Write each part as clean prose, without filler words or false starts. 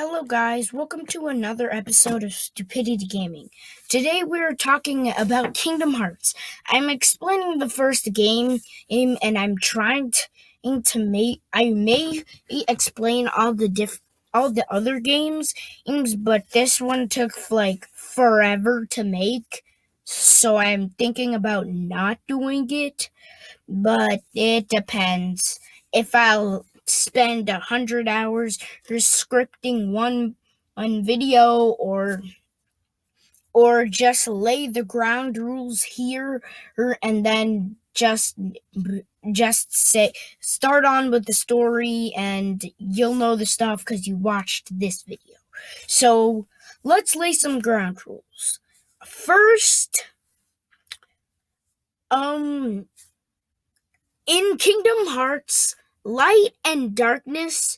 Hello guys, welcome to another episode of Stupidity Gaming. Today we're talking about Kingdom Hearts. I'm explaining the first game and I'm trying to make I may explain all the other games, but this one took like forever to make. So I'm thinking about not doing it, but it depends. If I'll spend 100 hours scripting one video or just lay the ground rules here and then just say start on with the story and you'll know the stuff because you watched this video. So let's lay some ground rules. First, in Kingdom Hearts, light and darkness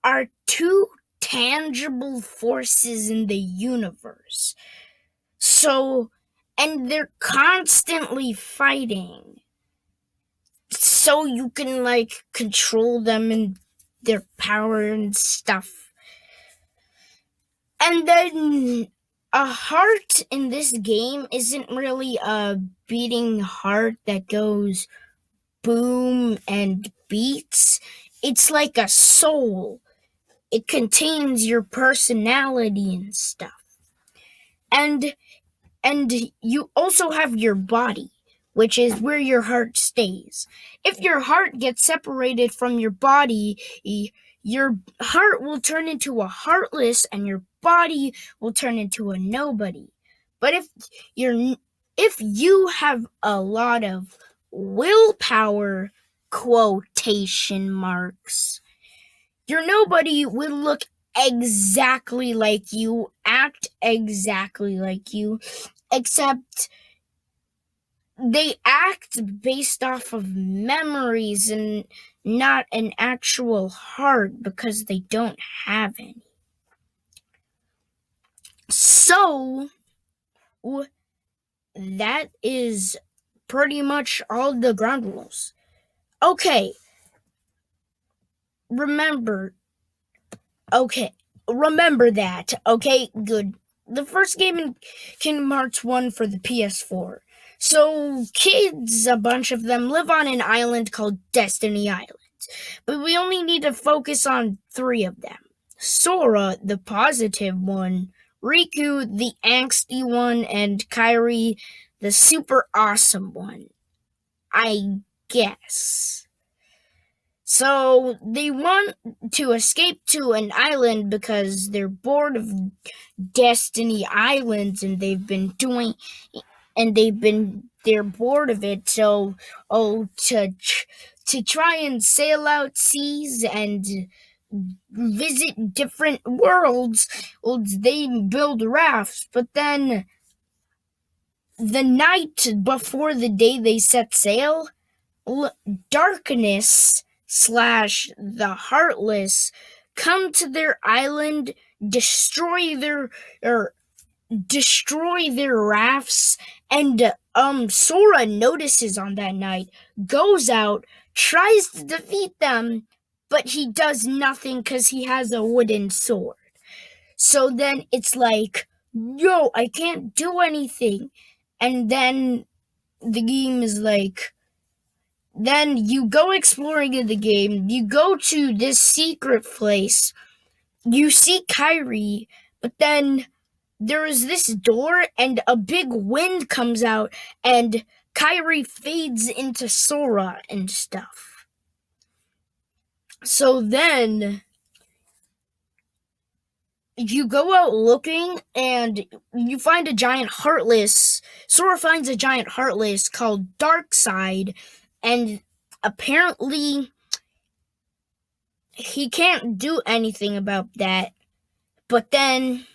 are two tangible forces in the universe. And they're constantly fighting. So you can, control them and their power and stuff. And then a heart in this game isn't really a beating heart that goes boom and beats. It's like a soul. It contains your personality and stuff. And you also have your body, which is where your heart stays. If your heart gets separated from your body, your heart will turn into a heartless and your body will turn into a nobody. But if you have a lot of willpower, quotation marks, your nobody will look exactly like you, act exactly like you, except they act based off of memories and not an actual heart because they don't have any. So that is pretty much all the ground rules. Okay. Remember that. Okay, good. The first game in Kingdom Hearts 1 for the PS4. So kids, a bunch of them, live on an island called Destiny Island. But we only need to focus on 3 of them. Sora, the positive one, Riku, the angsty one, and Kairi, the super awesome one. I guess. So they want to escape to an island because they're bored of Destiny Islands and they're bored of it. So to try and sail out seas and visit different worlds, they build rafts. But then the night before the day they set sail, darkness / the Heartless come to their island, destroy their rafts, and Sora notices on that night, goes out, tries to defeat them, but he does nothing because he has a wooden sword. So then it's like, yo, I can't do anything. And then the game is like, then you go exploring in the game, you go to this secret place, you see Kairi, but then there is this door and a big wind comes out and Kairi fades into Sora and stuff. So then you go out looking and you find a giant Heartless. Sora finds a giant Heartless called Darkseid, and apparently he can't do anything about that. But then,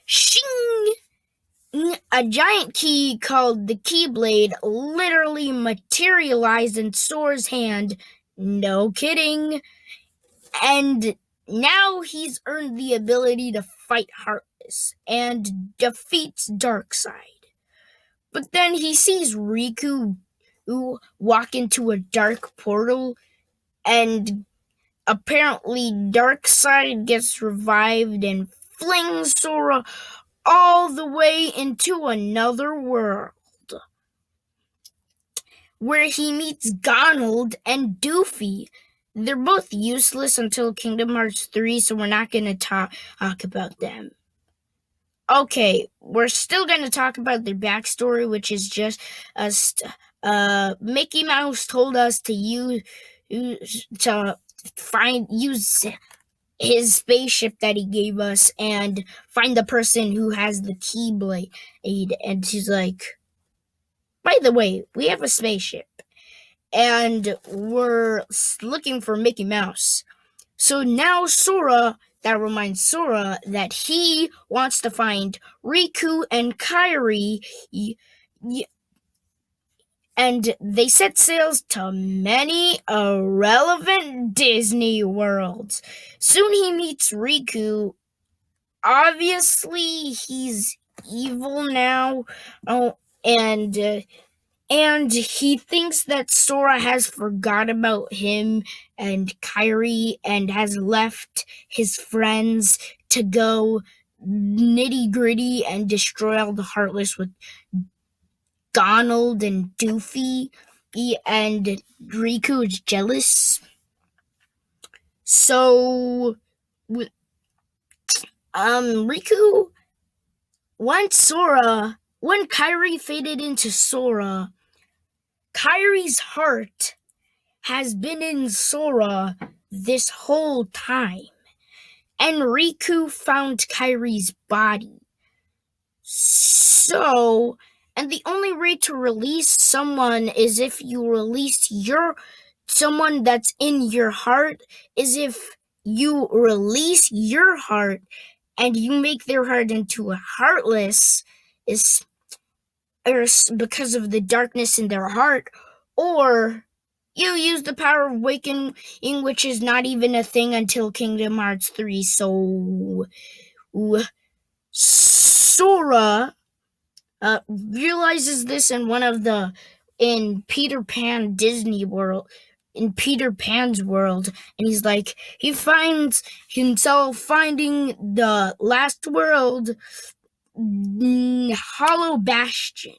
shing! A giant key called the Keyblade literally materialized in Sora's hand. No kidding. And now he's earned the ability to fight Heartless and defeats Darkseid. But then he sees Riku walk into a dark portal and apparently Darkseid gets revived and flings Sora all the way into another world, where he meets Donald and Doofy. They're both useless until Kingdom Hearts 3, so we're not going to talk about them. Okay, we're still going to talk about their backstory, which is just Mickey Mouse told us to use his spaceship that he gave us and find the person who has the Keyblade. And he's like, by the way, we have a spaceship and we're looking for Mickey Mouse. So now that reminds Sora that he wants to find Riku and Kairi, and they set sails to many irrelevant Disney worlds. Soon he meets Riku. Obviously, he's evil now. And he thinks that Sora has forgot about him and Kairi and has left his friends to go nitty-gritty and destroy all the Heartless with Donald and Doofy, and Riku is jealous. So, Riku, when Kairi faded into Sora, Kairi's heart has been in Sora this whole time, and Riku found Kairi's body. So, and the only way to release someone is if you release someone that's in your heart, is if you release your heart and you make their heart into a Heartless, because of the darkness in their heart, or you use the power of Awakening, which is not even a thing until Kingdom Hearts 3. So Sora realizes this in Peter Pan Disney World, in Peter Pan's world, and he's like, he finds himself finding the last world, Hollow Bastion.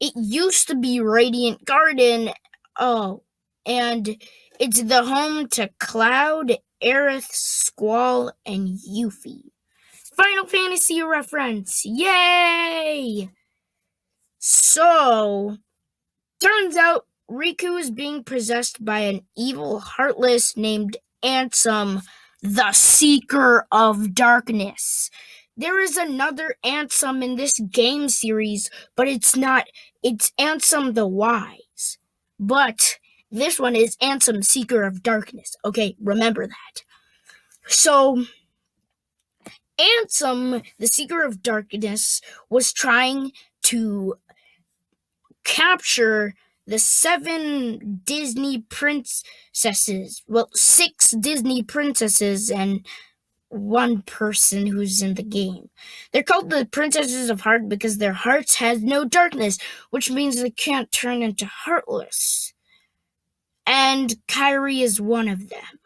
It used to be Radiant Garden. Oh, and it's the home to Cloud, Aerith, Squall, and Yuffie. Final Fantasy reference. Yay! So, turns out Riku is being possessed by an evil Heartless named Ansem, the Seeker of Darkness. There is another Ansem in this game series, but it's Ansem the Wise. But this one is Ansem, Seeker of Darkness. Okay, remember that. So, Ansem, the Seeker of Darkness, was trying to capture the 7 Disney princesses. Well, 6 Disney princesses and 1 person who's in the game. They're called the Princesses of Heart because their hearts has no darkness, which means they can't turn into Heartless. And Kairi is one of them.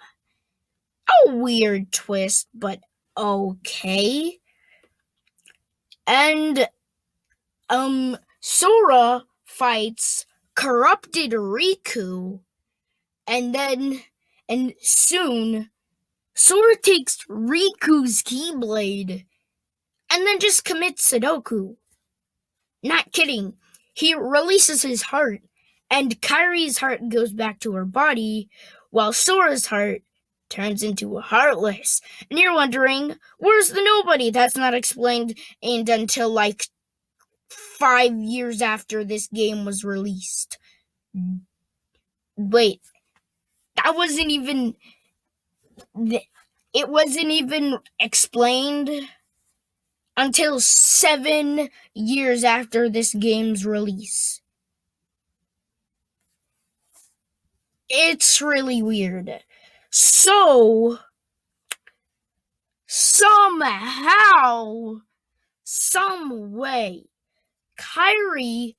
A weird twist, but okay. And Sora fights corrupted Riku, and soon Sora takes Riku's Keyblade and then just commits Sudoku. Not kidding. He releases his heart, and Kairi's heart goes back to her body, while Sora's heart turns into a Heartless. And you're wondering, where's the nobody? That's not explained until like 5 years after this game was released. Wait, that wasn't even... It wasn't even explained until 7 years after this game's release. It's really weird. So, somehow, some way, Kairi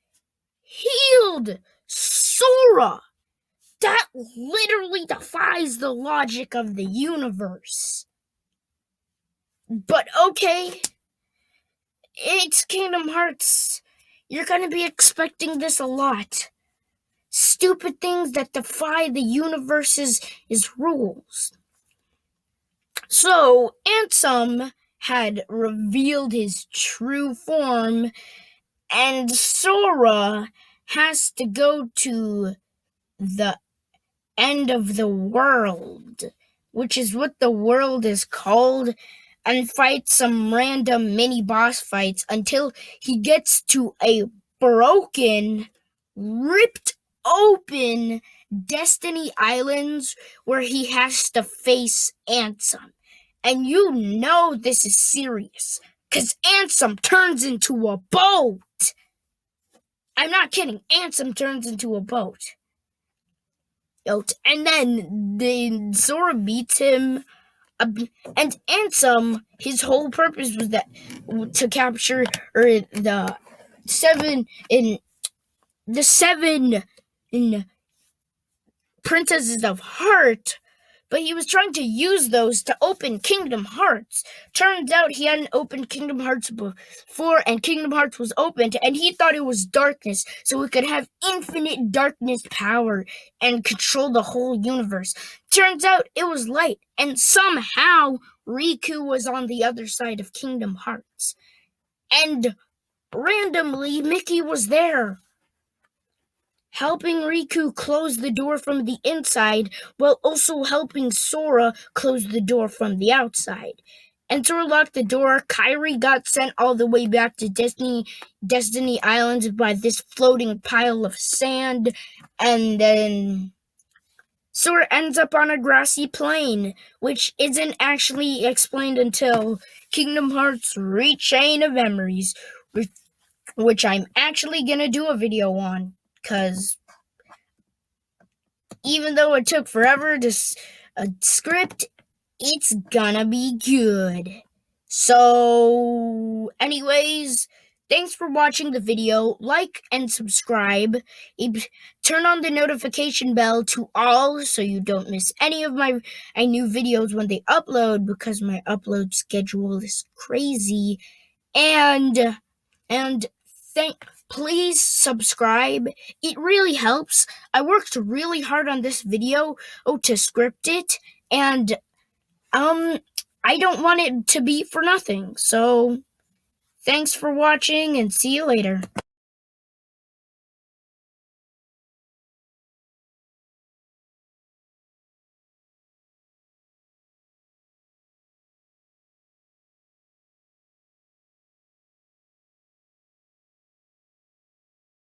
healed Sora That literally defies the logic of the universe. But okay, it's Kingdom Hearts. You're gonna be expecting this a lot. Stupid things that defy the universe's rules. So, Ansem had revealed his true form, and Sora has to go to the end of the world, which is what the world is called, and fight some random mini boss fights until he gets to a broken, ripped open Destiny Islands where he has to face Ansem. And you know this is serious, because Ansem turns into a boat. I'm not kidding, Ansem turns into a boat. And then Sora beats him, and Ansem, his whole purpose was to capture the seven princesses of Heart, but he was trying to use those to open Kingdom Hearts. Turns out he hadn't opened Kingdom Hearts before, and Kingdom Hearts was opened, and he thought it was darkness, so he could have infinite darkness power and control the whole universe. Turns out it was light, and somehow Riku was on the other side of Kingdom Hearts. And randomly, Mickey was there, helping Riku close the door from the inside while also helping Sora close the door from the outside. And Sora locked the door. Kairi got sent all the way back to Destiny Islands by this floating pile of sand, and then Sora ends up on a grassy plain, which isn't actually explained until Kingdom Hearts Re-Chain of Memories, which I'm actually gonna do a video on, because even though it took forever to script, it's gonna be good. So, anyways, thanks for watching the video. Like and subscribe. Turn on the notification bell to all so you don't miss any of my new videos when they upload, because my upload schedule is crazy. And please subscribe. It really helps. I worked really hard on this video to script it, and I don't want it to be for nothing. So thanks for watching, and see you later.